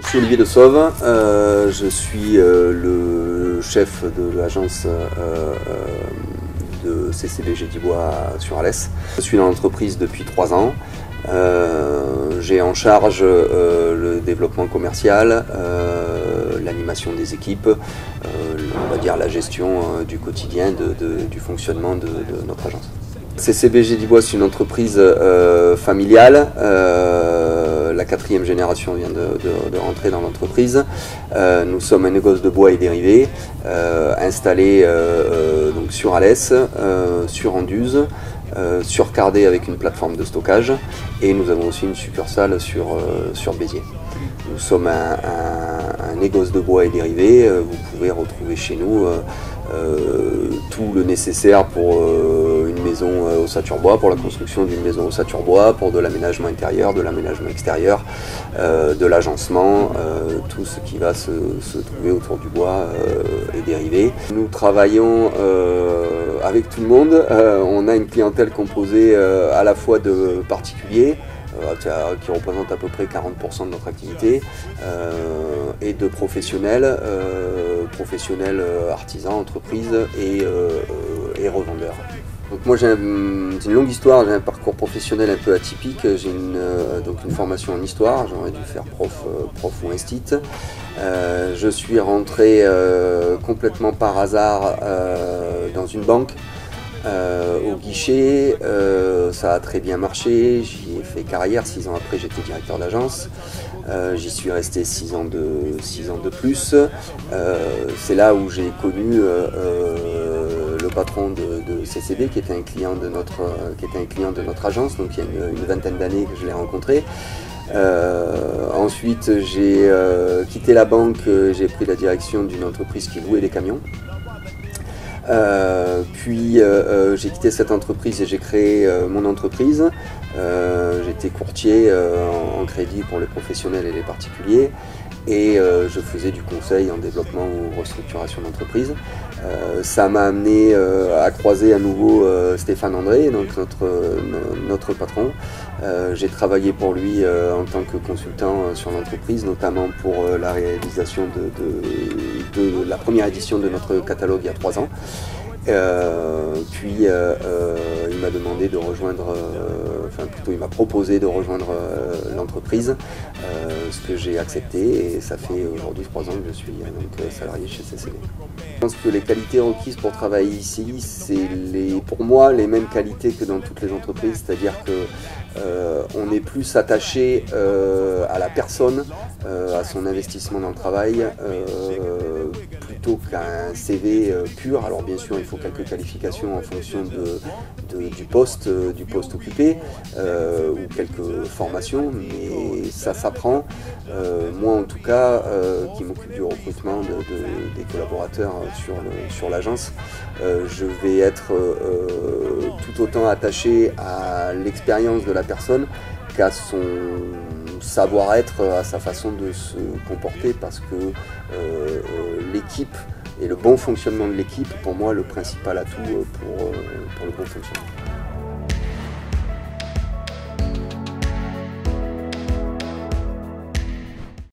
Je suis Olivier de Sauve, je suis le chef de l'agence de CCBG Dibois sur Alès. Je suis dans l'entreprise depuis 3 ans. J'ai en charge le développement commercial, l'animation des équipes, on va dire la gestion du quotidien du fonctionnement de notre agence. CCBG Dibois, c'est une entreprise familiale. La 4e génération vient de rentrer dans l'entreprise. Nous sommes un négoce de bois et dérivés, installé donc sur Alès, sur Anduze, sur Cardé avec une plateforme de stockage, et nous avons aussi une succursale sur Béziers. Nous sommes un négoce de bois et dérivés. Vous pouvez retrouver chez nous tout le nécessaire pour une maison ossature bois, pour la construction d'une maison ossature bois, pour de l'aménagement intérieur, de l'aménagement extérieur, de l'agencement, tout ce qui va se trouver autour du bois et dérivés. Nous travaillons avec tout le monde. On a une clientèle composée à la fois de particuliers, qui représente à peu près 40% de notre activité, et de professionnels, artisans, entreprises et revendeurs. Donc moi j'ai une longue histoire, j'ai un parcours professionnel un peu atypique. J'ai donc une formation en histoire, j'aurais dû faire prof ou instit. Je suis rentré complètement par hasard dans une banque. Au guichet, ça a très bien marché, j'y ai fait carrière. 6 ans après, j'étais directeur d'agence. J'y suis resté 6 ans de plus. C'est là où j'ai connu le patron de CCB, qui était un client de notre agence, donc il y a une vingtaine d'années que je l'ai rencontré. Ensuite, j'ai quitté la banque, j'ai pris la direction d'une entreprise qui louait des camions. Puis j'ai quitté cette entreprise et j'ai créé mon entreprise. J'étais courtier en crédit pour les professionnels et les particuliers, et je faisais du conseil en développement ou restructuration d'entreprise. Ça m'a amené à croiser à nouveau Stéphane André, donc notre patron. J'ai travaillé pour lui en tant que consultant sur l'entreprise, notamment pour la réalisation de la première édition de notre catalogue il y a 3 ans. Puis il m'a demandé de rejoindre, il m'a proposé de rejoindre l'entreprise, ce que j'ai accepté, et ça fait aujourd'hui 3 ans que je suis donc salarié chez CCB. Je pense que les qualités requises pour travailler ici, c'est pour moi les mêmes qualités que dans toutes les entreprises, c'est-à-dire que on est plus attaché à la personne, à son investissement dans le travail, plutôt qu'à un CV pur. Alors bien sûr, il faut quelques qualifications en fonction du poste occupé, ou quelques formations, mais ça s'apprend. Moi en tout cas, qui m'occupe du recrutement des collaborateurs sur l'agence, je vais être tout autant attaché à l'expérience de la personne qu'à son savoir-être, à sa façon de se comporter, parce que l'équipe et le bon fonctionnement de l'équipe, pour moi, le principal atout pour le bon fonctionnement.